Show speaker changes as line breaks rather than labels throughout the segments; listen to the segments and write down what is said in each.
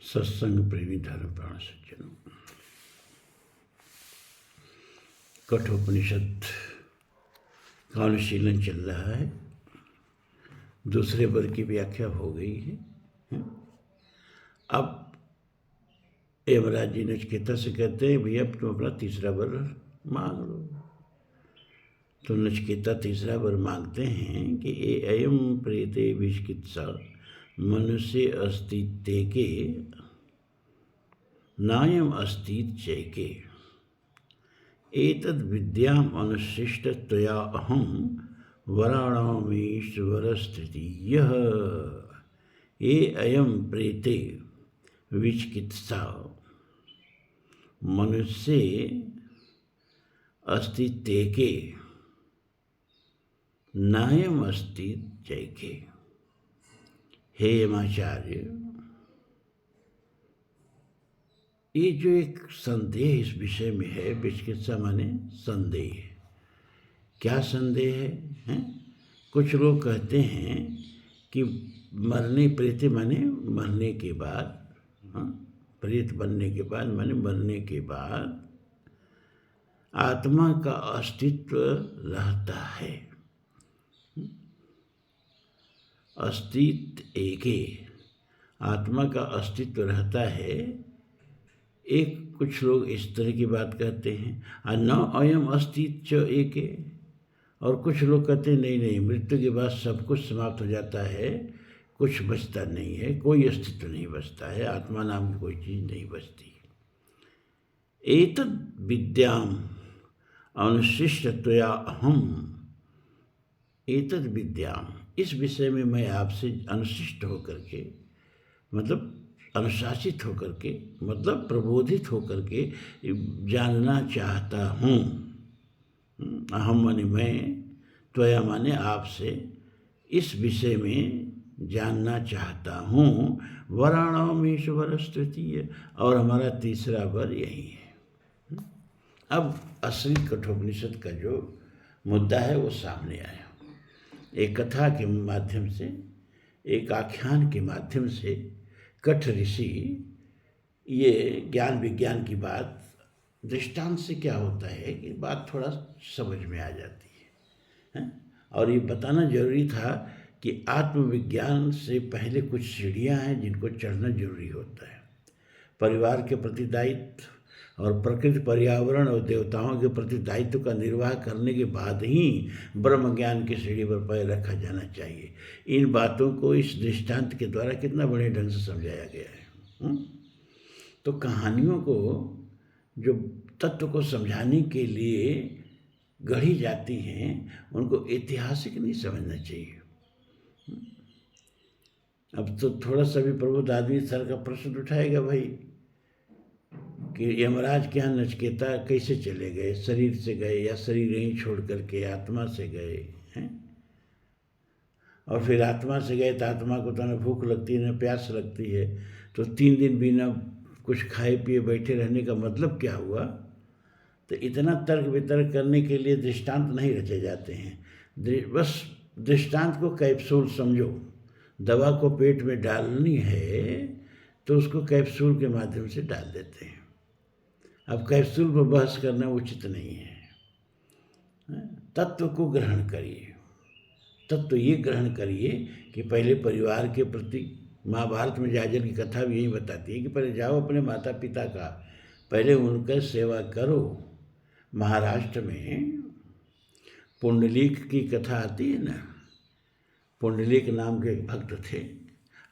सत्संग प्रेमी धर्म प्राण सज्जनों, कठोपनिषद का अनुशीलन चल रहा है। दूसरे वर्ग की व्याख्या हो गई है। अब यमराज जी नचिकेता से कहते हैं, भैया तुम अपना तीसरा वर मांग लो। तो नचिकेता तीसरा वर मांगते हैं कि ए अयम प्रेते विचिकित्सा मनुष्य अस्तित्व के नायम अस्तित्व चैके एतद् विद्याम अनुशिष्ट त्वया अहम वराणामीश्वरस्तृतीयः ये अयम प्रेते विचिकित्सा मनुष्य अस्तित्व के नायम अस्तित्व चैके। हे यमाचार्य, ये जो एक संदेह इस विषय में है, विचिकित्सा माने संदेह। क्या संदेह है? कुछ लोग कहते हैं कि मरने प्रेत माने मरने के बाद, प्रेत बनने के बाद माने मरने के बाद आत्मा का अस्तित्व रहता है। अस्तित्व एके, आत्मा का अस्तित्व रहता है। एक कुछ लोग इस तरह की बात कहते हैं, न अयम अस्तित्व एके। और कुछ लोग कहते हैं नहीं नहीं, मृत्यु के बाद सब कुछ समाप्त हो जाता है, कुछ बचता नहीं है, कोई अस्तित्व नहीं बचता है, आत्मा नाम की कोई चीज़ नहीं बचती। एतद् विद्याम अनुशिष्टतया अहम, एतद् विद्याम, इस विषय में मैं आपसे अनुशिष्ट होकर के, मतलब अनुशासित होकर के, मतलब प्रबोधित होकर के जानना चाहता हूँ। अहम माने मैं, त्वया माने आपसे, इस विषय में जानना चाहता हूँ। वराणामीश्वर तृतीय, और हमारा तीसरा वर यही है। अब असली कठोपनिषद का जो मुद्दा है वो सामने आया। एक कथा के माध्यम से, एक आख्यान के माध्यम से कठ ऋषि ये ज्ञान विज्ञान की बात दृष्टांत से क्या होता है कि बात थोड़ा समझ में आ जाती है। और ये बताना जरूरी था कि आत्मविज्ञान से पहले कुछ सीढ़ियाँ हैं जिनको चढ़ना जरूरी होता है। परिवार के प्रति दायित्व और प्रकृति, पर्यावरण और देवताओं के प्रति दायित्व का निर्वाह करने के बाद ही ब्रह्म ज्ञान की सीढ़ी पर पैर रखा जाना चाहिए। इन बातों को इस दृष्टांत के द्वारा कितना बड़े ढंग से समझाया गया है। तो कहानियों को, जो तत्व को समझाने के लिए गढ़ी जाती हैं, उनको ऐतिहासिक नहीं समझना चाहिए। अब तो थोड़ा सा भी प्रबुद्ध आदमी सर का प्रश्न उठाएगा भाई कि यमराज के यहाँ नचिकेता कैसे चले गए, शरीर से गए या शरीर यहीं छोड़ करके आत्मा से गए हैं। और फिर आत्मा से गए तो आत्मा को तो न भूख लगती है न प्यास लगती है, तो 3 दिन बिना कुछ खाए पिए बैठे रहने का मतलब क्या हुआ? तो इतना तर्क वितर्क करने के लिए दृष्टांत नहीं रचे जाते हैं। बस दृष्टांत को कैप्सूल समझो। दवा को पेट में डालनी है तो उसको कैप्सूल के माध्यम से डाल देते हैं। अब कैप्सूल पर बहस करना उचित नहीं है। तत्व को ग्रहण करिए। तत्व ये ग्रहण करिए कि पहले परिवार के प्रति, महाभारत में जाजल की कथा भी यही बताती है कि पहले जाओ अपने माता पिता का, पहले उनका सेवा करो। महाराष्ट्र में पुंडलीक की कथा आती है ना। पुंडलीक नाम के एक भक्त थे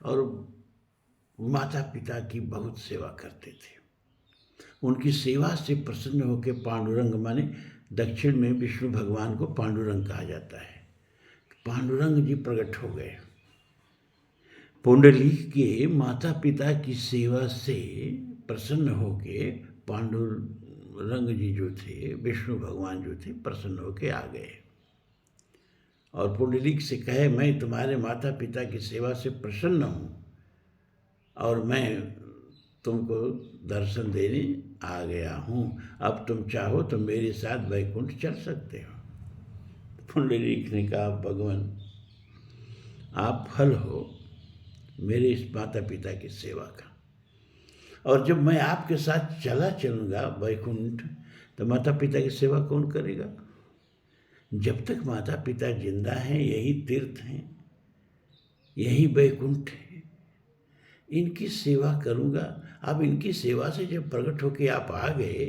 और माता पिता की बहुत सेवा करते थे। उनकी सेवा से प्रसन्न होकर पांडुरंग, माने दक्षिण में विष्णु भगवान को पांडुरंग कहा जाता है, पांडुरंग जी प्रकट हो गए। पुंडलीक के माता पिता की सेवा से प्रसन्न होके पांडुरंग जी जो थे, विष्णु भगवान जो थे, प्रसन्न होके आ गए और पुंडलीक से कहे, मैं तुम्हारे माता पिता की सेवा से प्रसन्न हूँ और मैं तुमको दर्शन देने आ गया हूँ। अब तुम चाहो तो मेरे साथ वैकुंठ चल सकते हो। पुंडलीक ने कहा, भगवान आप फल हो मेरे इस माता पिता की सेवा का, और जब मैं आपके साथ चला चलूँगा वैकुंठ, तो माता पिता की सेवा कौन करेगा? जब तक माता पिता जिंदा हैं यही तीर्थ हैं, यही वैकुंठ है, इनकी सेवा करूँगा। अब इनकी सेवा से जब प्रकट होके आप आ गए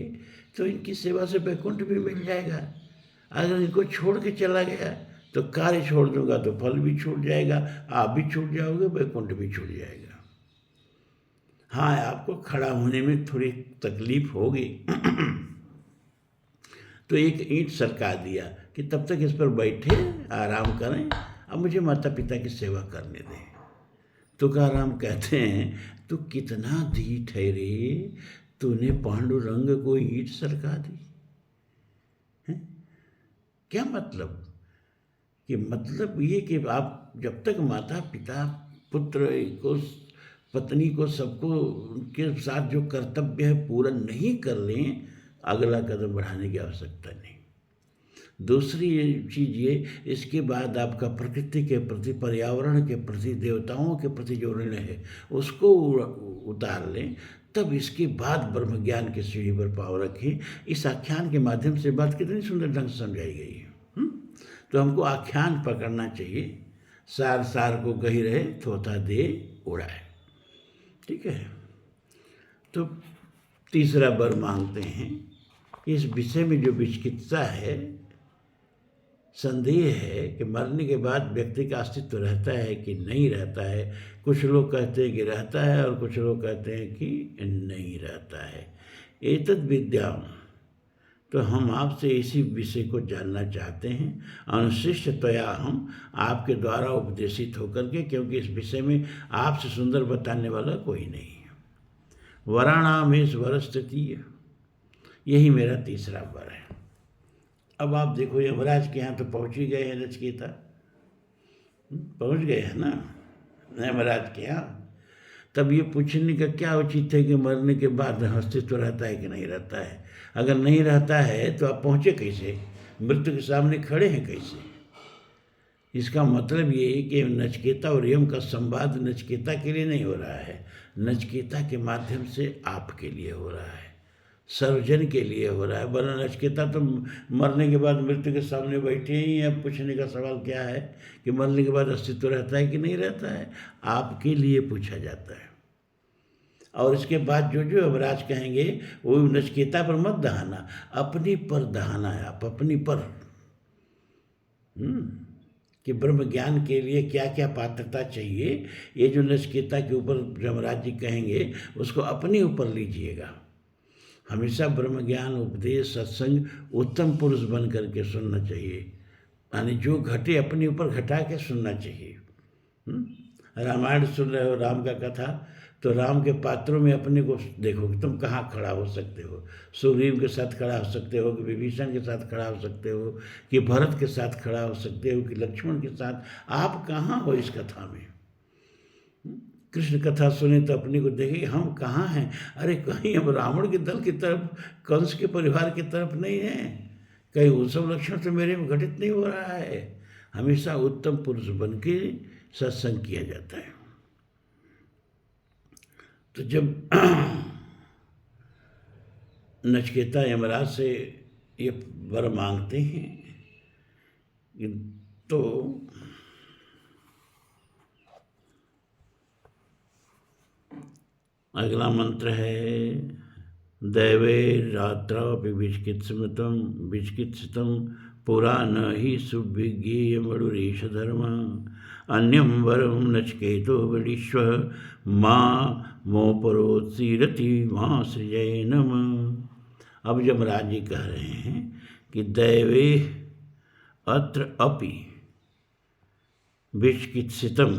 तो इनकी सेवा से वैकुंठ भी मिल जाएगा। अगर इनको छोड़ के चला गया तो कार्य छोड़ दूंगा तो फल भी छूट जाएगा, आप भी छूट जाओगे, वैकुंठ भी छूट जाएगा। हाँ, आपको खड़ा होने में थोड़ी तकलीफ होगी तो एक ईंट सरका दिया कि तब तक इस पर बैठे आराम करें, अब मुझे माता पिता की सेवा करने दें। तुकाराम कहते हैं, तू कितना ढीठ है रे, तूने पांडुरंग को ईंट सरका दी है? क्या मतलब? कि मतलब ये कि आप जब तक माता पिता पुत्र को, पत्नी को, सबको उनके साथ जो कर्तव्य है पूरा नहीं कर लें, अगला कदम बढ़ाने की आवश्यकता नहीं। दूसरी चीज़ ये, इसके बाद आपका प्रकृति के प्रति, पर्यावरण के प्रति, देवताओं के प्रति जो ऋण है उसको उतार लें, तब इसके बाद ब्रह्म ज्ञान की सीढ़ी पर पाँव रखें। इस आख्यान के माध्यम से बात कितनी सुंदर ढंग से समझाई गई है। तो हमको आख्यान पकड़ना चाहिए, सार सार को कही रहे, थोथा दे उड़ाए। ठीक है, तो तीसरा वर मांगते हैं। इस विषय में जो विचिकित्सा है, संदेह है कि मरने के बाद व्यक्ति का अस्तित्व रहता है कि नहीं रहता है। कुछ लोग कहते हैं कि रहता है और कुछ लोग कहते हैं कि नहीं रहता है। एतद् विद्या, तो हम आपसे इसी विषय को जानना चाहते हैं, अनुशिष्टतया हम आपके द्वारा उपदेशित होकर के, क्योंकि इस विषय में आपसे सुंदर बताने वाला कोई नहीं है। वराणामेश वर स्थिति, यही मेरा तीसरा वर है। अब आप देखो, यमराज के यहाँ तो पहुँच ही गए हैं नचिकेता, पहुँच गए हैं ना यमराज के यहाँ। तब ये पूछने का क्या उचित है कि मरने के बाद अस्तित्व रहता है कि नहीं रहता है? अगर नहीं रहता है तो आप पहुँचे कैसे, मृत्यु के सामने खड़े हैं कैसे? इसका मतलब ये है कि नचिकेता और यम का संवाद नचिकेता के लिए नहीं हो रहा है, नचिकेता के माध्यम से आपके लिए हो रहा है, सर्वजन के लिए हो रहा है। वरना नचिकेता तो मरने के बाद मृत्यु के सामने बैठे ही हैं। अब पूछने का सवाल क्या है कि मरने के बाद अस्तित्व रहता है कि नहीं रहता है, आपके लिए पूछा जाता है। और इसके बाद जो जो यमराज कहेंगे वो नचिकेता पर मत दहाना, अपनी पर दहाना है। आप अपनी पर कि ब्रह्म ज्ञान के लिए क्या क्या पात्रता चाहिए, ये जो नचिकेता के ऊपर यमराज जी कहेंगे उसको अपने ऊपर लीजिएगा। हमेशा ब्रह्म ज्ञान उपदेश सत्संग उत्तम पुरुष बन करके सुनना चाहिए, यानी जो घटे अपने ऊपर घटा के सुनना चाहिए। रामायण सुन रहे हो, राम का कथा, तो राम के पात्रों में अपने को देखो कि तुम कहाँ खड़ा हो सकते हो। सुग्रीव के साथ खड़ा हो सकते हो, कि विभीषण के साथ खड़ा हो सकते हो, कि भरत के साथ खड़ा हो सकते हो, कि लक्ष्मण के साथ। आप कहाँ हो इस कथा में? कृष्ण कथा सुने तो अपने को देखे हम कहाँ हैं। अरे कहीं हम रावण के दल की तरफ, कंस के परिवार की तरफ नहीं है, कहीं वो सब लक्षण तो मेरे में घटित नहीं हो रहा है। हमेशा उत्तम पुरुष बन के सत्संग किया जाता है। तो जब नचिकेता यमराज से ये वर मांगते हैं तो अगला मंत्र है, दैवे रात्रापि विचिकित्सितं पुरा न हि सुविज्ञेयमरुरेश धर्म अन्यं वरं नचिकेतो वरीश्व माँ मोपरोत्सीरति माँ सृजय नम। अब यमराज जी कह रहे हैं कि दैवे अत्र अपि विचिकित्सितम,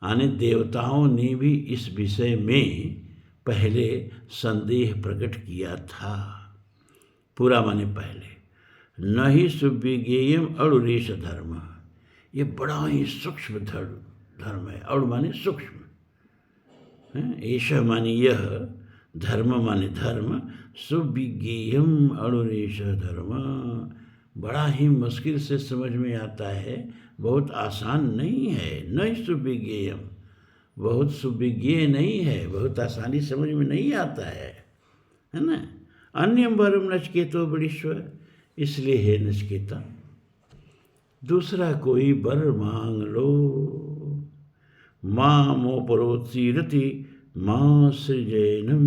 यानी देवताओं ने भी इस विषय में पहले संदेह प्रकट किया था। पूरा माने पहले, न ही सुविज्ञेयम अणुरेश धर्म, ये बड़ा ही सूक्ष्म धर्म है। अणु माने सूक्ष्म, एष माने यह, धर्म माने धर्म, सुविज्ञेयम अणुरेश धर्म, बड़ा ही मुश्किल से समझ में आता है, बहुत आसान नहीं है। न सुविज्ञेयम बहुत सुविज्ञ नहीं है, बहुत आसानी समझ में नहीं आता है ना। अन्यम वरम नचकेतो बड़ीश्वर, इसलिए हे नचकेता दूसरा कोई वर मांग लो। माँ मोपरोत्सीरति माँ सृजनम,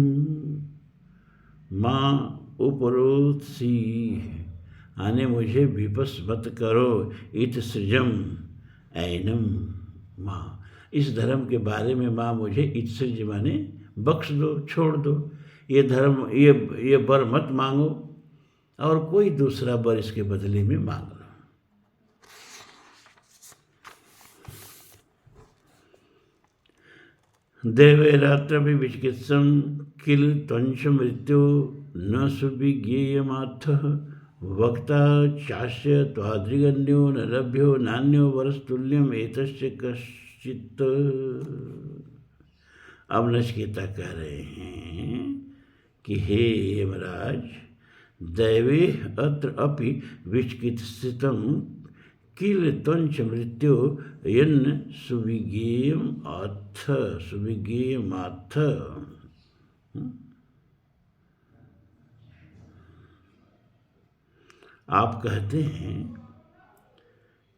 माँ उपरोत्सी आने मुझे विपस मत करो, इत सृजम ऐनम माँ, इस धर्म के बारे में माँ मुझे इत सृज माने बख्श दो, छोड़ दो। ये धर्म ये वर मत मांगो और कोई दूसरा वर इसके बदले में मांग लो। देवैरात्रपि विचिकित्सं किल त्वंश मृत्यु न सुविज्ञेयमात्थः, वक्ता चास्य त्वादृगन्यो न लभ्यो नान्यो वरस्तुल्यम एतस्य कश्चित्। अब नचिकेता कह रहे हैं कि हे यमराज, दैवे अत्र अपि विचिकित्सितं किल त्वंच मृत्यु यन्न सुविज्ञेयमात्थ। आप कहते हैं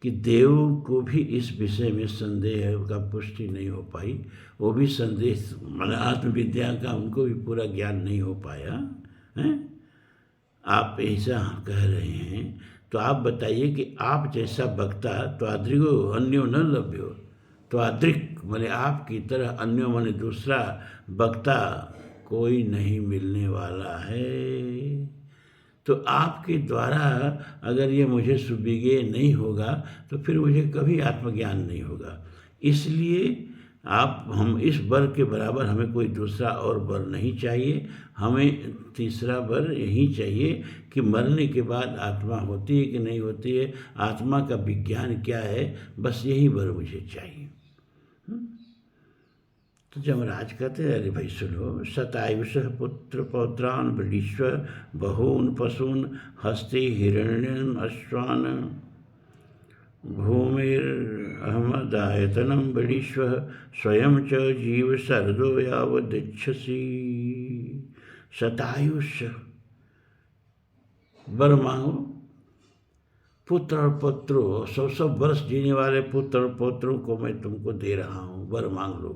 कि देव को भी इस विषय में संदेह का पुष्टि नहीं हो पाई, वो भी संदेह मतलब आत्मविद्या का उनको भी पूरा ज्ञान नहीं हो पाया है। आप ऐसा कह रहे हैं तो आप बताइए कि आप जैसा वक्ता त्वादृगो अन्यो न लभ्यो, त्वादृक माने आपकी तरह अन्यो माने दूसरा वक्ता कोई नहीं मिलने वाला है। तो आपके द्वारा अगर ये मुझे सुविज्ञ नहीं होगा तो फिर मुझे कभी आत्मज्ञान नहीं होगा। इसलिए हम इस वर के बराबर हमें कोई दूसरा और वर नहीं चाहिए। हमें तीसरा वर यही चाहिए कि मरने के बाद आत्मा होती है कि नहीं होती है, आत्मा का विज्ञान क्या है, बस यही वर मुझे चाहिए। तो जमराज कहते हैं, अरे भाई सुनो, शतायुष पुत्र पौत्रान वृषीश्वर बहून पशून हस्ते हिरण्यन अश्वान भूमिर्अहमदायतनं वृषीश्वर स्वयं च जीव शरदो यावदिच्छसि। शतायुष वर मांगो, पुत्र और पौत्रों, 100 वर्ष जीने वाले पुत्र और पौत्रों को मैं तुमको दे रहा हूँ, वर मांग लो।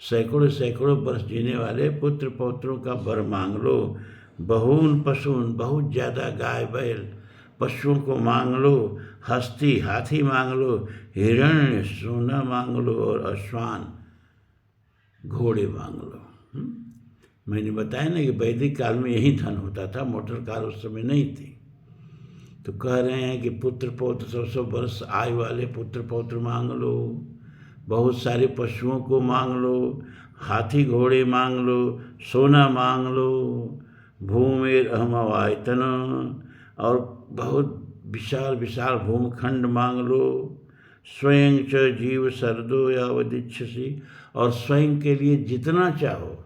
सैकड़ों वर्ष जीने वाले पुत्र पौत्रों का वर मांग लो। बहून पशून, बहुत ज़्यादा गाय बैल पशुओं को मांग लो। हस्ती हाथी मांग लो। हिरण्य सोना मांग लो। और अश्वान घोड़े मांग लो। मैंने बताया ना कि वैदिक काल में यही धन होता था, मोटर कार उस समय नहीं थी। तो कह रहे हैं कि पुत्र पौत्र 100 वर्ष आयु वाले पुत्र पौत्र मांग लो, बहुत सारे पशुओं को मांग लो, हाथी घोड़े मांग लो, सोना मांग लो, भूमिर अहमवायतन, और बहुत विशाल विशाल भूमखंड मांग लो। स्वयं च जीव शरदो यावदिच्छसि, और स्वयं के लिए जितना चाहो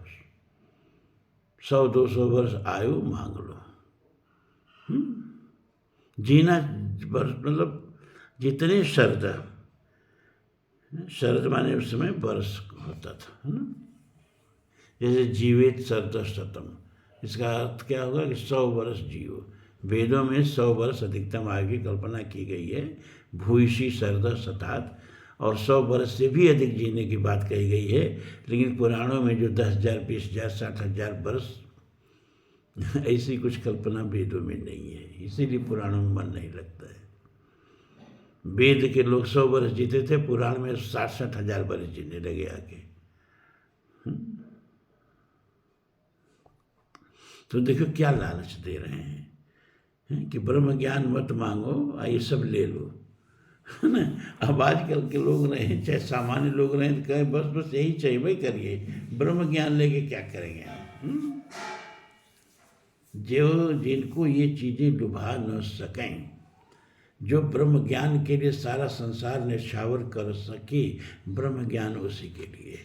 100-200 वर्ष आयु मांग लो। जीना मतलब जितने शरद माने उस समय वर्ष होता था, है ना। जैसे जीवित शरद शतम, इसका अर्थ क्या होगा कि 100 वर्ष जियो। वेदों में 100 वर्ष अधिकतम आयु की कल्पना की गई है, भूयसी शरद शतात, और 100 वर्ष से भी अधिक जीने की बात कही गई है। लेकिन पुराणों में जो 10,000, 20,000, 60,000 वर्ष ऐसी कुछ कल्पना वेदों में नहीं है, इसीलिए पुराणों में मन नहीं लगता है। वेद के लोग 100 वर्ष जीते थे, पुराण में 60,000 वर्ष जीने लगे आगे। तो देखो क्या लालच दे रहे हैं कि ब्रह्म ज्ञान मत मांगो, ये सब ले लो, है ना। अब आजकल के लोग रहे, चाहे सामान्य लोग रहे, तो कहें बस यही चाहिए, भाई करिए, ब्रह्म ज्ञान लेके क्या करेंगे हम। जो जिनको ये चीज़ें लुभा न सकें, जो ब्रह्म ज्ञान के लिए सारा संसार निछावर कर सके, ब्रह्म ज्ञान उसी के लिए।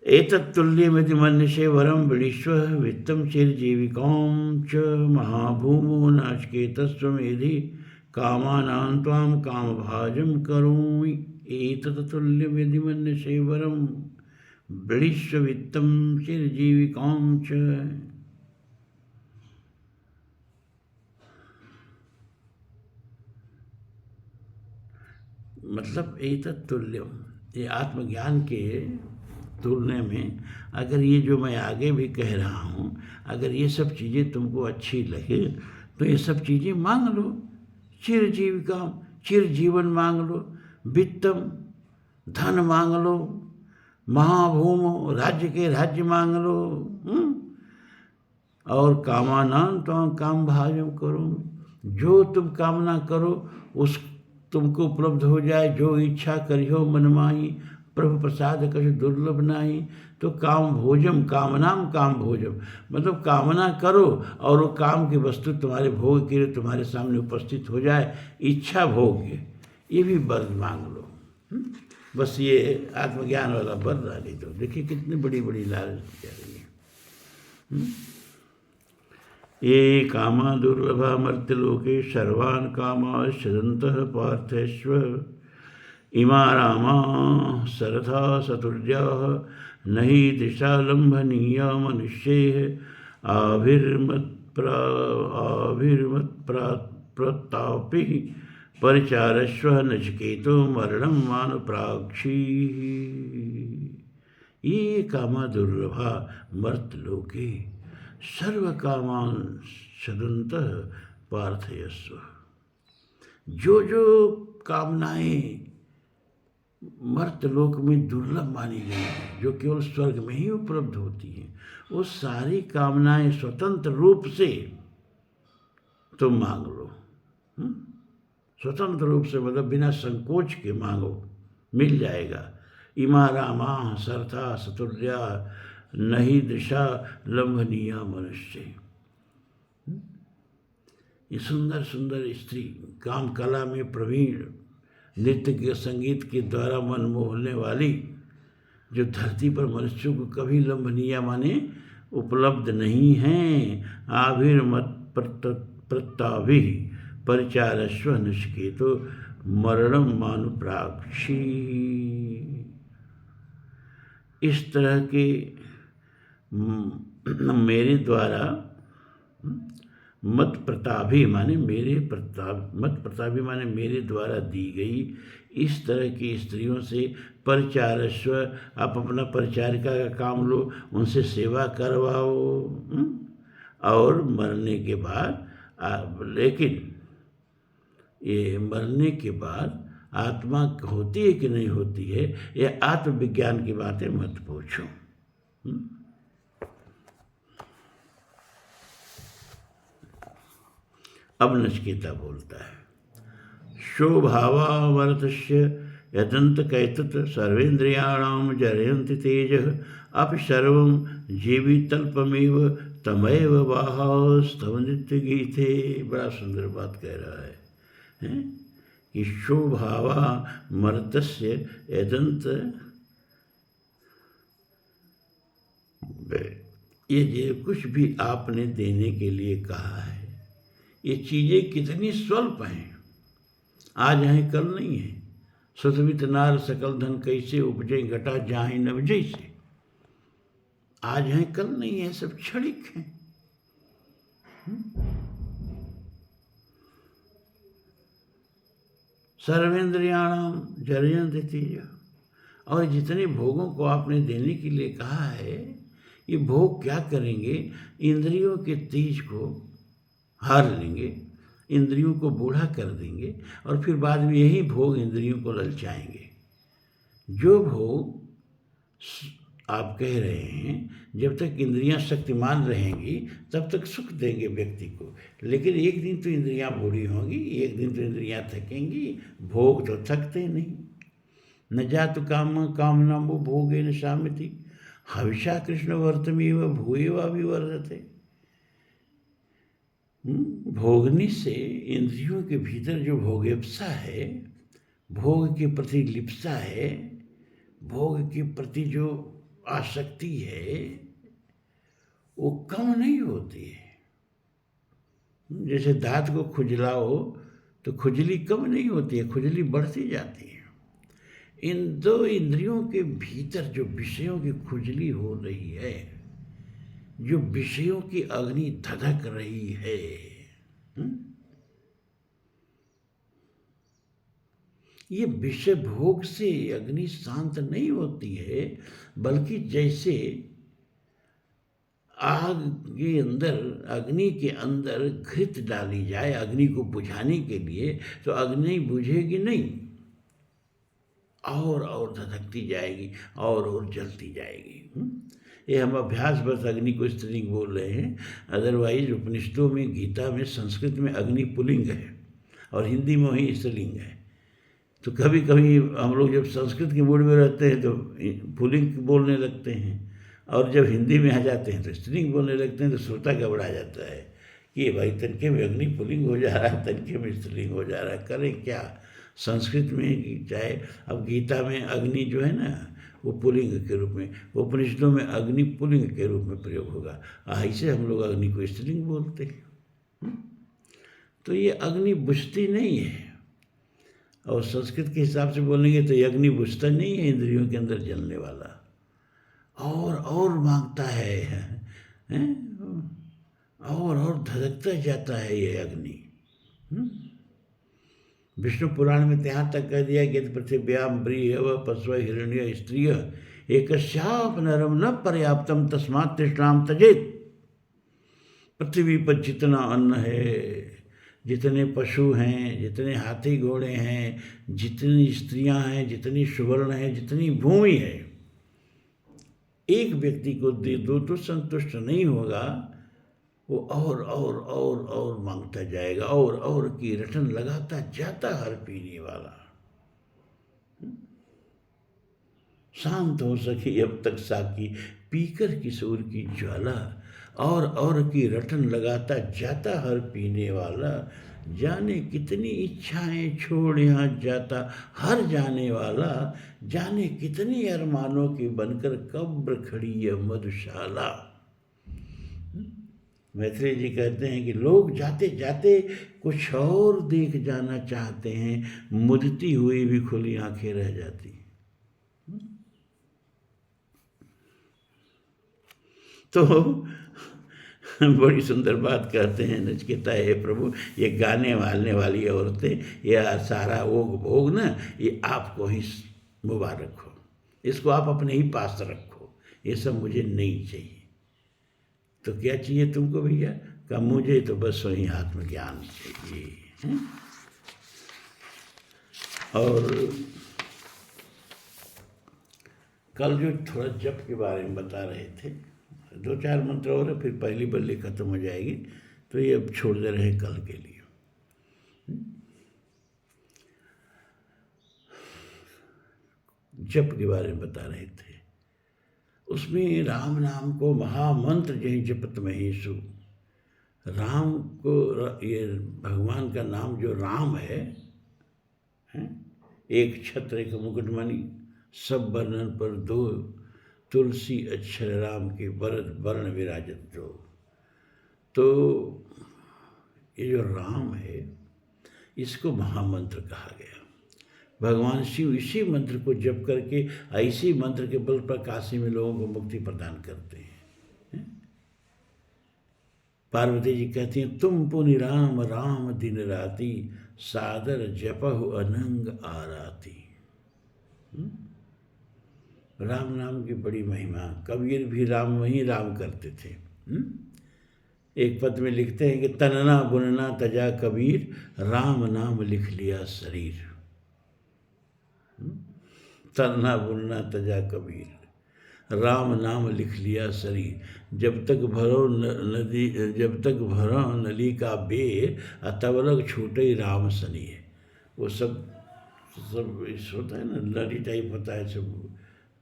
एतत्तुल्यमिति मन्यसे वरम वृषीश्वर वित्तम चिरजीविकां च महाभूमो नाचिकेतस्त्वमेधि कामानां त्वां कामभाजं करोमि एतत् तुल्यं यदि मन्यसे वरं वृणीष्व वित्तं चिरजीविकां च। मतलब एतत् तुल्यम, ये आत्मज्ञान के तुलने में अगर ये जो मैं आगे भी कह रहा हूँ, अगर ये सब चीज़ें तुमको अच्छी लगे तो ये सब चीज़ें मांग लो। चिरजीविका, चिर जीवन मांग लो, वित्तम धन मांग लो, महाभूमो राज्य के राज्य मांग लो, और कामानां तो काम भाजम करो, जो तुम कामना करो उस तुमको उपलब्ध हो जाए। जो इच्छा करियो मन माही, प्रभु प्रसाद कछु दुर्लभ नाही। तो काम भोजम, कामनाम काम भोजम, मतलब कामना करो और वो काम की वस्तु तुम्हारे भोग के लिए तुम्हारे सामने उपस्थित हो जाए। इच्छा भोग ये भी वर मांग लो। बस ये आत्मज्ञान वाला वर डाली दो। देखिए कितनी बड़ी बड़ी लालच जा रही है। ये कामा दुर्लभा मर्त्यलोके सर्वान् कामाः सदन्तः पार्थेष्व इमा रामा सरथा सतुर्याः न हि दृशा लम्भनीया मनुष्यैः आभिर्मत्प्रतापि परिचारस्व नचिकेतो मरणं मानुप्राक्षी। ये कामा दुर्लभा मर्त्यलोके सर्व कामान सदन्तः पार्थयस्व। जो जो कामनाएं मर्त्यलोक में दुर्लभ मानी गई हैं, जो केवल स्वर्ग में ही उपलब्ध होती हैं, वो सारी कामनाएं स्वतंत्र रूप से तुम मांग लो। स्वतंत्र रूप से मतलब बिना संकोच के मांगो, मिल जाएगा। इमा रामा सरथा सतुर्या नहीं दृशा लंघनीया मनुष्य। ये सुंदर सुंदर स्त्री, काम कला में प्रवीण, नृत्य के संगीत के द्वारा मन मोहने वाली, जो धरती पर मनुष्यों को कभी लंघनीय माने उपलब्ध नहीं हैं। आभिर्मत प्रताभि परिचारस्व नचिकेतो मरणम मानुप्राक्षी। इस तरह के मेरे द्वारा मत प्रतापी माने मेरे प्रताप, मत प्रतापी माने मेरे द्वारा दी गई इस तरह की स्त्रियों से परिचारस्व, आप अपना परिचारिका का काम लो, उनसे सेवा करवाओ। और मरने के बाद लेकिन ये मरने के बाद आत्मा होती है कि नहीं होती है, ये आत्मविज्ञान की बातें मत पूछो। अब नचिकेता बोलता है, शोभावावर्तस्य यदंत कैतुत सर्वेन्द्रियाणाम जरयन्ति तेजः अपि सर्वं जीवितल्पमेव तमैव वाहास्तव नित्य गीते। बड़ा सुंदर बात कह रहा है कि शोभावा मर्तस्य यदंत, ये जो कुछ भी आपने देने के लिए कहा है, ये चीज़ें कितनी स्वल्प हैं, आज हैं कल नहीं है। सुतवित नार सकल धन कैसे उपजे, घटा जाहि नव जैसे। आज हैं कल नहीं है, सब क्षणिक हैं। सर्वेन्द्रियाणाम जरयन्ति तेजः, और जितने भोगों को आपने देने के लिए कहा है, ये भोग क्या करेंगे? इंद्रियों के तेज को हार लेंगे, इंद्रियों को बूढ़ा कर देंगे, और फिर बाद में यही भोग इंद्रियों को ललचाएंगे। जो भोग आप कह रहे हैं, जब तक इंद्रियां शक्तिमान रहेंगी तब तक सुख देंगे व्यक्ति को, लेकिन एक दिन तो इंद्रियां बूढ़ी होंगी, एक दिन तो इंद्रियां थकेंगी। भोग तो थकते नहीं। न जातु काम कामना वो भोगे न शामिति हविषा कृष्ण वर्तमेव भूयवा विवर्धते। भोगने से इंद्रियों के भीतर जो भोगेप्सा है, भोग के प्रति लिप्सा है, भोग के प्रति जो आसक्ति है, वो कम नहीं होती है। जैसे दांत को खुजलाओ तो खुजली कम नहीं होती है, खुजली बढ़ती जाती है। इन दो इंद्रियों के भीतर जो विषयों की खुजली हो रही है, जो विषयों की अग्नि धधक रही है, ये विषय भोग से अग्नि शांत नहीं होती है, बल्कि जैसे आग के अंदर, अग्नि के अंदर घृत डाली जाए अग्नि को बुझाने के लिए, तो अग्नि बुझेगी नहीं, और धधकती जाएगी और जलती जाएगी। ये हम अभ्यास बस अग्नि को स्त्रीलिंग बोल रहे हैं। अदरवाइज उपनिषदों में, गीता में, संस्कृत में अग्नि पुल्लिंग है और हिंदी में वही स्त्रीलिंग है। तो कभी कभी हम लोग जब संस्कृत के मूड में रहते हैं तो पुल्लिंग बोलने लगते हैं, और जब हिंदी में आ जाते हैं तो स्त्रीलिंग बोलने लगते हैं, तो श्रोता घबरा जाता है कि ये भाई तनके में अग्नि पुल्लिंग हो जा रहा है, तनके में स्त्रीलिंग हो जा रहा है, करें क्या। संस्कृत में चाहे अब गीता में अग्नि जो है ना वो पुल्लिंग के रूप में, उपनिषदों में अग्नि पुल्लिंग के रूप में प्रयोग होगा। ऐसे हम लोग अग्नि को स्त्रीलिंग बोलते हैं। तो ये अग्नि बुझती नहीं है, और संस्कृत के हिसाब से बोलेंगे तो ये अग्नि बुझता नहीं है, इंद्रियों के अंदर जलने वाला और मांगता है, और धधकता जाता है ये अग्नि। विष्णु पुराण में यहाँ तक कह दिया कि पृथिव्याम ब्रीहव पश्व हिरण्य स्त्रिय एकस्याप नरम न पर्याप्तम तस्मात् तृष्णाम तजेत। पृथ्वी पर जितना अन्न है, जितने पशु हैं, जितने हाथी घोड़े हैं, जितनी स्त्रियां हैं, जितनी सुवर्ण है, जितनी भूमि है, एक व्यक्ति को दे दो तो संतुष्ट नहीं होगा, वो और मांगता जाएगा, और की रटन लगाता जाता हर पीने वाला। शांत हो सके अब तक साकी पीकर किशोर की ज्वाला, और की रटन लगाता जाता हर पीने वाला। जाने कितनी इच्छाएं छोड़ यहाँ जाता हर जाने वाला, जाने कितनी अरमानों की बनकर कब्र खड़ी है मधुशाला। मैत्रेय जी कहते हैं कि लोग जाते जाते कुछ और देख जाना चाहते हैं, मुदती हुई भी खुली आंखें रह जाती। तो बड़ी सुंदर बात कहते हैं नचिकेता, हे प्रभु ये गाने वालने वाली औरतें, ये सारा ओग भोग ना, ये आपको ही मुबारक हो, इसको आप अपने ही पास रखो, ये सब मुझे नहीं चाहिए। तो क्या चाहिए तुमको भैया? कहा मुझे तो बस वही आत्मज्ञान चाहिए। और कल जो थोड़ा जप के बारे में बता रहे थे, 2-4 मंत्र और फिर पहली बल्ली खत्म हो जाएगी, तो ये अब छोड़ दे रहे हैं कल के लिए। जप के बारे में बता रहे थे, उसमें राम नाम को महामंत्र जय जपत महेशु। राम को, ये भगवान का नाम जो राम है, एक छत्र एक मुकुटमणि, सब वर्णन पर दो, तुलसी अक्षर राम के वर्ण विराजत जो। तो ये जो राम है, इसको महामंत्र कहा गया। भगवान शिव इसी मंत्र को जप करके, ऐसी मंत्र के बल पर काशी में लोगों को मुक्ति प्रदान करते हैं। पार्वती जी कहती हैं, तुम पुनि राम राम दिन राति, सादर जपहु अनंग आराती। राम नाम की बड़ी महिमा। कबीर भी राम वही राम करते थे। एक पद में लिखते हैं कि तनना बुनना तजा कबीर, राम नाम लिख लिया शरीर। तनना बुनना तजा कबीर, राम नाम लिख लिया शरीर। जब तक भरो नली का बेर, तब लग छूटे राम सनी है। वो सब होता है ना, नली टाइप होता है सब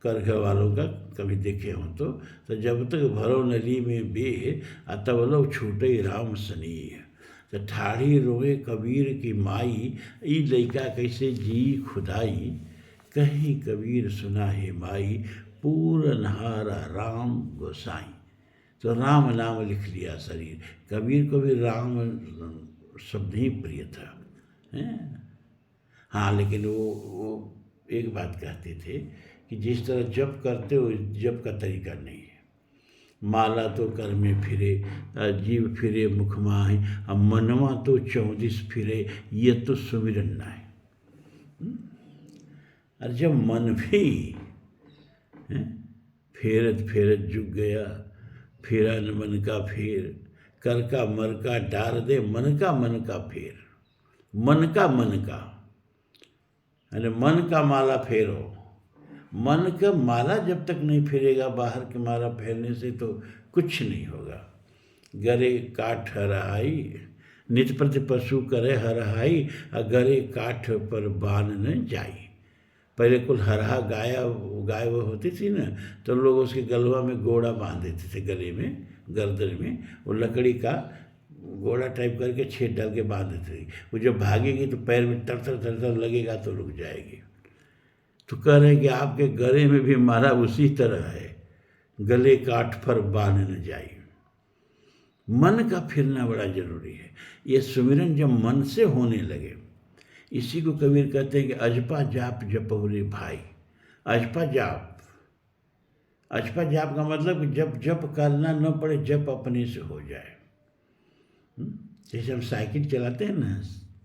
करघ वालों का, कभी देखे हों तो जब तक भरो नली में बेर, तब लग छूटे राम सनी है। तो ठाड़ी रोए कबीर की माई, ई लइका कैसे जी खुदाई, कहीं कबीर सुना है माई, पूरनहारा राम गोसाई। तो राम नाम लिख लिया शरीर। कबीर को भी राम शब्द ही प्रिय था, हैं। हाँ, लेकिन वो एक बात कहते थे कि जिस तरह जप करते हो, जप का तरीका नहीं है। माला तो कर में फिरे, जीव फिरे मुख माहि, अब मनवा तो 34 फिरे, ये तो सुमिरन ना है। और जब मन भी फेरत फेरत जुग गया, फेरा न मन का फेर, कर का मर का डार दे, मन का फेर, मन का अरे मन का माला फेरो। मन का माला जब तक नहीं फेरेगा, बाहर की माला फेरने से तो कुछ नहीं होगा। गरे काठ हरहाई, नित प्रति पशु करे हरहाई, गरे काठ पर बान न जाई। पहले कुल हरहा गाय वो होती थी ना, तो लोग उसके गलवा में घोड़ा बांध देते थे, गले में, गर्दन में, वो लकड़ी का घोड़ा टाइप करके छेद डाल के बांध देते थे। वो जब भागेगी तो पैर में तर लगेगा तो रुक जाएगी। तो कह रहे हैं कि आपके गले में भी माला उसी तरह है, गले काठ पर बांध न जाए। मन का फिरना बड़ा जरूरी है। ये सुमिरन जब मन से होने लगे, इसी को कबीर कहते हैं कि अजपा जाप जपवरे भाई। अजपा जाप का मतलब कि जब जप करना न पड़े, जप अपने से हो जाए। जैसे हम साइकिल चलाते हैं ना,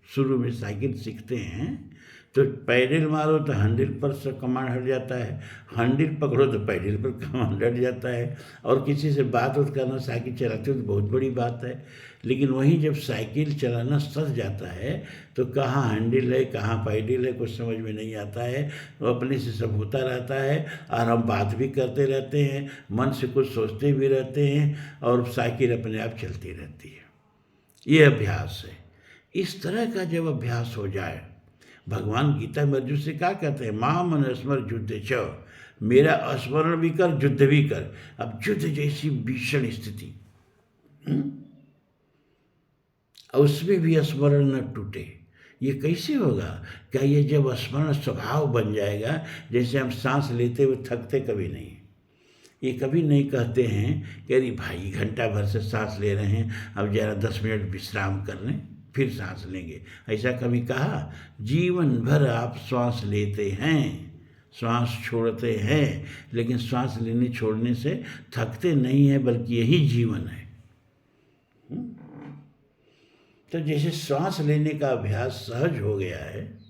शुरू में साइकिल सीखते हैं तो पैडल मारो तो हैंडल पर से कमांड हट जाता है, हैंडल पकड़ो तो पैडल पर कमांड हट जाता है। और किसी से बात करना साइकिल चलाते हो तो बहुत बड़ी बात है। लेकिन वहीं जब साइकिल चलाना सज जाता है तो कहाँ हैंडल है कहाँ पैडल है कुछ समझ में नहीं आता है। वो अपने से सब होता रहता है और हम बात भी करते रहते हैं, मन से कुछ सोचते भी रहते हैं और साइकिल अपने आप चलती रहती है। ये अभ्यास है। इस तरह का जब अभ्यास हो जाए, भगवान गीता में अर्जुन से क्या कहते हैं, मां मन स्मर युद्ध च, मेरा स्मरण भी कर युद्ध भी कर। अब युद्ध जैसी भीषण स्थिति, उसमें भी स्मरण न टूटे, ये कैसे होगा? क्या ये जब स्मरण स्वभाव बन जाएगा, जैसे हम सांस लेते हुए थकते कभी नहीं, ये कभी नहीं कहते हैं कि अरे भाई घंटा भर से सांस ले रहे हैं, अब जरा 10 मिनट विश्राम कर लें फिर सांस लेंगे, ऐसा कभी कहा? जीवन भर आप श्वास लेते हैं, श्वास छोड़ते हैं, लेकिन श्वास लेने छोड़ने से थकते नहीं हैं, बल्कि यही जीवन है। तो जैसे श्वास लेने का अभ्यास सहज हो गया है,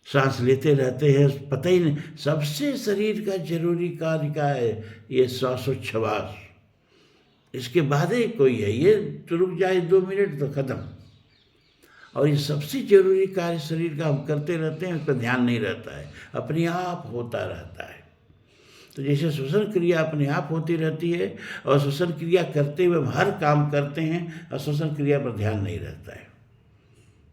सांस लेते रहते हैं, पता ही नहीं, सबसे शरीर का जरूरी कार्य का है ये श्वासोच्छ्वास, इसके बाद ही कोई है, ये तो रुक जाए 2 मिनट तो खत्म। और ये सबसे जरूरी कार्य शरीर का हम करते रहते हैं, उस पर ध्यान नहीं रहता है, अपने आप होता रहता है। तो जैसे श्वसन क्रिया अपने आप होती रहती है और श्वसन क्रिया करते हुए हम हर काम करते हैं और श्वसन क्रिया पर ध्यान नहीं रहता है,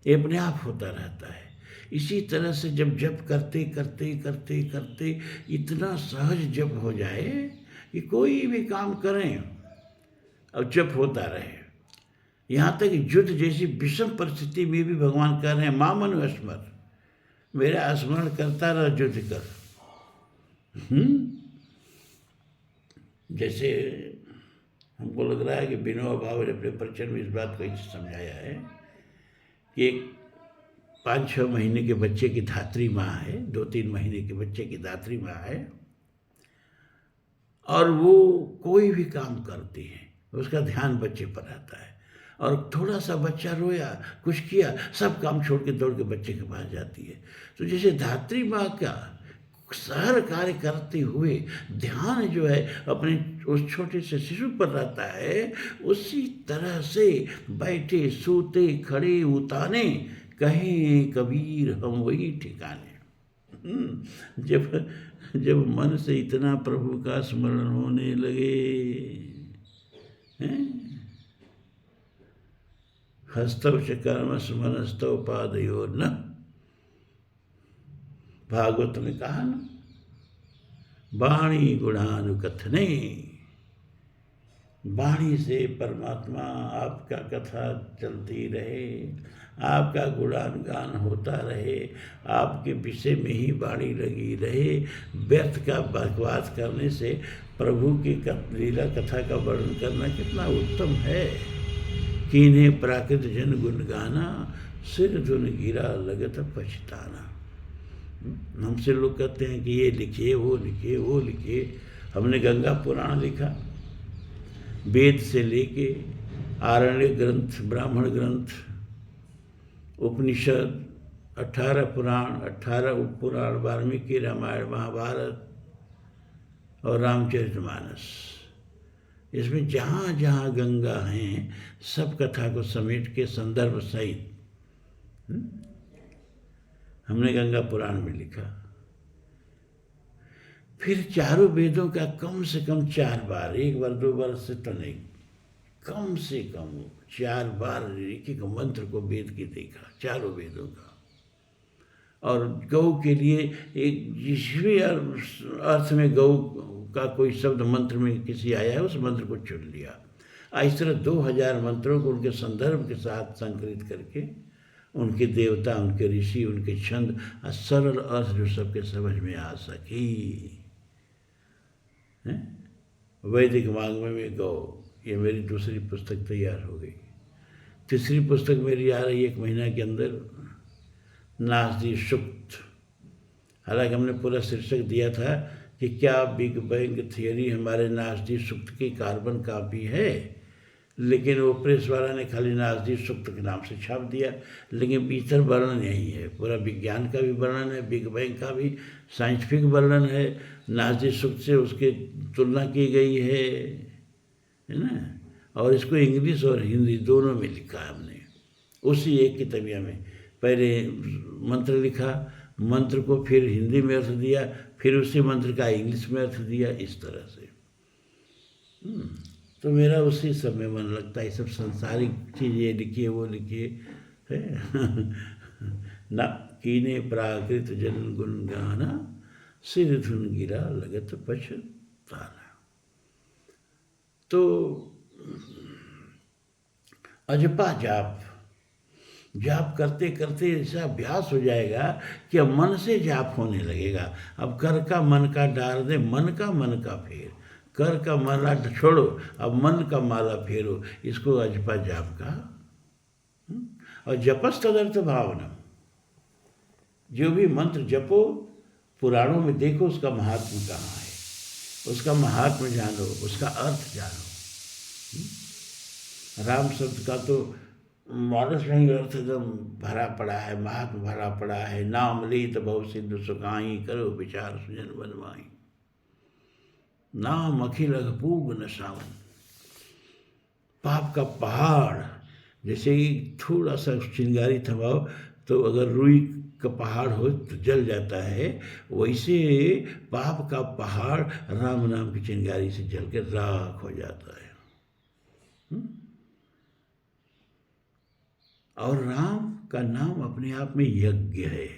ये अपने आप होता रहता है। इसी तरह से जब जप करते करते करते करते इतना सहज जप हो जाए कि कोई भी काम करें और जप होता रहे, यहाँ तक युद्ध जैसी विषम परिस्थिति में भी भगवान कह रहे हैं मां मन स्मर, मेरा स्मरण करता रह, युद्ध कर। जैसे हमको लग रहा है कि विनोबा भावे ने अपने परिचय में इस बात को समझाया है कि 5-6 महीने के बच्चे की धात्री माँ है, 2-3 महीने के बच्चे की धात्री माँ है, और वो कोई भी काम करती है उसका ध्यान बच्चे पर रहता है, और थोड़ा सा बच्चा रोया कुछ किया सब काम छोड़ के दौड़ के बच्चे के पास जाती है। तो जैसे धात्री माँ का सहर कार्य करते हुए ध्यान जो है अपने उस छोटे से शिशु पर रहता है, उसी तरह से बैठे सोते खड़े उताने कहें कबीर हम वही ठिकाने। जब मन से इतना प्रभु का स्मरण होने लगे, हस्तव च कर्म स्मरस्तव पादयोर न, भागवत में कहा ना, वाणी गुणानुकथने, वाणी से परमात्मा आपका कथा चलती रहे, आपका गुणानुगान होता रहे, आपके विषय में ही वाणी लगी रहे। व्यर्थ का बकवास करने से प्रभु की लीला कथा का वर्णन करना कितना उत्तम है। कीन्हे प्राकृत जन गुण गाना, सिर धुन गिरा लगत पछताना। हमसे लोग कहते हैं कि ये लिखिए, वो लिखिए, वो लिखिए। हमने गंगा पुराण लिखा, वेद से लेके आरण्य ग्रंथ, ब्राह्मण ग्रंथ, उपनिषद, 18 पुराण, 18 उपपुराण, वाल्मीकि रामायण, महाभारत और रामचरितमानस। इसमें जहाँ जहाँ गंगा हैं सब कथा को समेट के संदर्भ सहित हमने गंगा पुराण में लिखा। फिर चारों वेदों का कम से कम 4 बार, 1 बार 2 बार से तो नहीं, कम से कम 4 बार एक एक मंत्र को वेद की देखा, चारों वेदों का। और गौ के लिए एक जिस भी अर्थ में गौ का कोई शब्द मंत्र में किसी आया है उस मंत्र को चुन लिया। इस तरह 2000 मंत्रों को उनके संदर्भ के साथ संकलित करके उनके देवता, उनके ऋषि, उनके छंद, सरल अर्थ जो सबके समझ में आ सकी। वैदिक वाङ्मय में गौ, ये मेरी दूसरी पुस्तक तैयार हो गई। तीसरी पुस्तक मेरी आ रही 1 महीना के अंदर, नासदी सूक्त। हालांकि हमने पूरा शीर्षक दिया था कि क्या बिग बैंग थियरी हमारे नासदी सूक्त की कार्बन कॉपी है, लेकिन वो प्रेस वाला ने खाली नासदी सूक्त के नाम से छाप दिया। लेकिन भीतर वर्णन यही है, पूरा विज्ञान का भी वर्णन है, बिग बैंग का भी साइंटिफिक वर्णन है, नासदी सूक्त से उसकी तुलना की गई है ना। और इसको इंग्लिश और हिंदी दोनों में लिखा है हमने, उसी एक किताबिया में। पहले मंत्र लिखा, मंत्र को फिर हिंदी में अर्थ दिया, फिर उसी मंत्र का इंग्लिश में अर्थ दिया, इस तरह से। तो मेरा उसी सब में मन लगता है, सब संसारिक चीज़ें लिखिए, वो लिखिए है ना। कीने प्राकृत जन गुण गाना, सिर धुन गिरा लगत पछताना। तो अजपा जाप, जाप करते करते ऐसा अभ्यास हो जाएगा कि अब मन से जाप होने लगेगा। अब कर का मन का डाल दे, मन का फेर, कर का माला छोड़ो, अब मन का माला फेरो, इसको अजपा जाप कहा। और जपस तदर्थ भावना, जो भी मंत्र जपो पुराणों में देखो उसका महात्म कहाँ है, उसका महात्म जानो, उसका अर्थ जानो। राम शब्द का तो मानस में अर्थ एकदम भरा पड़ा है, महात्म भरा पड़ा है। नाम लीत बहु सिद्ध सुखाई, करो विचार सुजन बनवाई। नाम अखिल अघपूग न सावन। पाप का पहाड़, जैसे ही थोड़ा सा चिंगारी थमाओ तो अगर रुई का पहाड़ हो तो जल जाता है, वैसे पाप का पहाड़ राम नाम की चिंगारी से जल के राख हो जाता है। और राम का नाम अपने आप में यज्ञ है।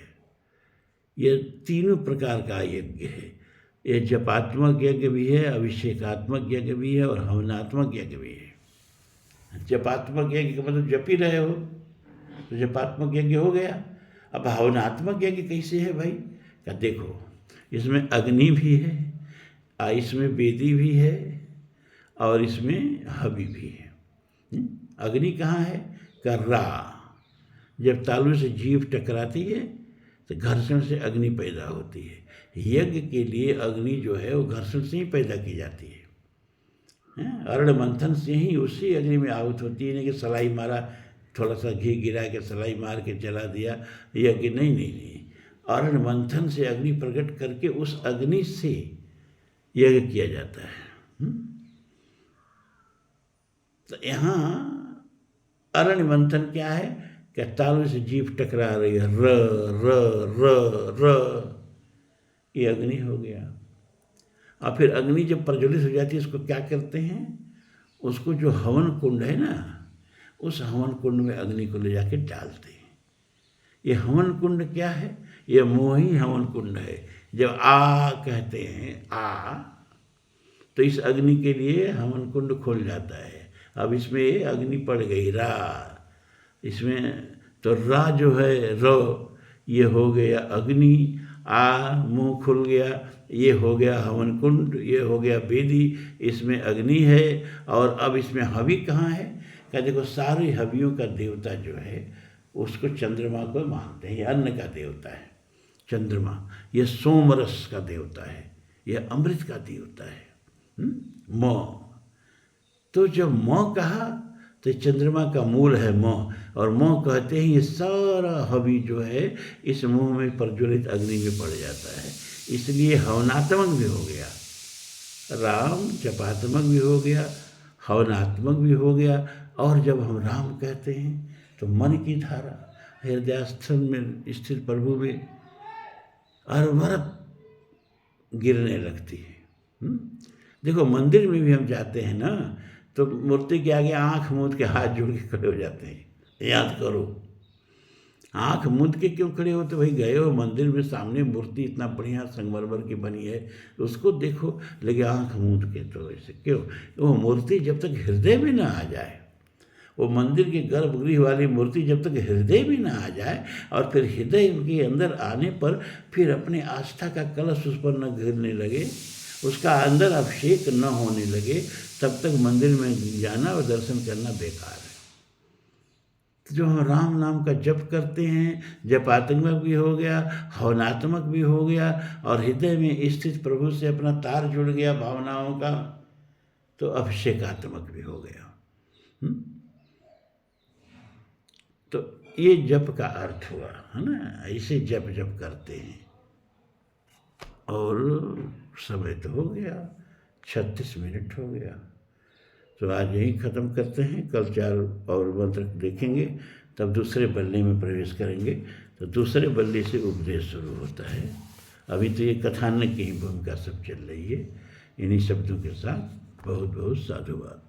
यह तीनों प्रकार का यज्ञ है। यह जपात्मक यज्ञ भी है, अभिषेकात्मक यज्ञ भी है और हवनात्मक यज्ञ भी है। जपात्मक यज्ञ का मतलब जप ही रहे हो तो जपात्मक यज्ञ हो गया। अब हवनात्मक यज्ञ कैसे है भाई? क्या देखो, इसमें अग्नि भी है, इसमें वेदी भी है और इसमें हवि भी है। अग्नि कहाँ है? कर्रा। जब तालू से जीभ टकराती है तो घर्षण से अग्नि पैदा होती है। यज्ञ के लिए अग्नि जो है वो घर्षण से ही पैदा की जाती है। अरण मंथन से ही उसी अग्नि में आहुत होती है। नहीं कि सलाई मारा, थोड़ा सा घी गिरा के सलाई मार के जला दिया, यज्ञ नहीं। अरण मंथन से अग्नि प्रकट करके उस अग्नि से यज्ञ किया जाता है। तो यहाँ अरण्य मंथन क्या है? क्या तालू से जीभ टकरा रही है, र र र र, ये अग्नि हो गया। और फिर अग्नि जब प्रज्वलित हो जाती है उसको क्या करते हैं? उसको जो हवन कुंड है ना, उस हवन कुंड में अग्नि को ले जाके डालते हैं। ये हवन कुंड क्या है? ये मोही हवन कुंड है। जब आ कहते हैं आ, तो इस अग्नि के लिए हवन कुंड खुल जाता है। अब इसमें अग्नि पड़ गई रा, इसमें तो रा जो है रो, ये हो गया अग्नि। आ मुंह खुल गया, ये हो गया हवन कुंड, ये हो गया वेदी, इसमें अग्नि है। और अब इसमें हवि कहाँ है? क्या देखो, सारी हवियों का देवता जो है उसको चंद्रमा को मानते हैं। ये अन्न का देवता है चंद्रमा, ये सोमरस का देवता है, ये अमृत का देवता है। म, तो जब म कहा तो चंद्रमा का मूल है म, और म कहते हैं ये सारा हवि जो है इस मुंह में प्रज्वलित अग्नि में पड़ जाता है, इसलिए हवनात्मक भी हो गया। राम जपात्मक भी हो गया, हवनात्मक भी हो गया। और जब हम राम कहते हैं तो मन की धारा हृदयस्थल में स्थित प्रभु में अरवरत गिरने लगती है। देखो मंदिर में भी हम जाते हैं ना, तो मूर्ति के आगे आंख मूंद के हाथ जोड़ के खड़े हो जाते हैं। याद करो, आंख मूंद के क्यों खड़े होते? भाई गए हो मंदिर में, सामने मूर्ति इतना बढ़िया संगमरमर की बनी है, उसको देखो, लेकिन आंख मूंद के तो ऐसे क्यों? वो मूर्ति जब तक हृदय में ना आ जाए, वो मंदिर के गर्भगृह वाली मूर्ति जब तक हृदय में ना आ जाए, और फिर हृदय के अंदर आने पर फिर अपने आस्था का कलश उस पर न गिरने लगे, उसका अंदर अभिषेक न होने लगे, तब तक मंदिर में जाना और दर्शन करना बेकार है। तो जो हम राम नाम का जप करते हैं, जपात्मक भी हो गया, हवनात्मक भी हो गया, और हृदय में स्थित प्रभु से अपना तार जुड़ गया भावनाओं का, तो अभिषेकात्मक भी हो गया। तो ये जप का अर्थ हुआ, है ना? ऐसे जप करते हैं। और समय तो हो गया, 36 मिनट हो गया, तो आज यही ख़त्म करते हैं। कल 4 और मंत्र देखेंगे, तब दूसरे बल्ले में प्रवेश करेंगे। तो दूसरे बल्ले से उपदेश शुरू होता है। अभी तो ये कथानक की ही भूमिका सब चल रही है। इन्हीं शब्दों के साथ बहुत बहुत साधुवाद।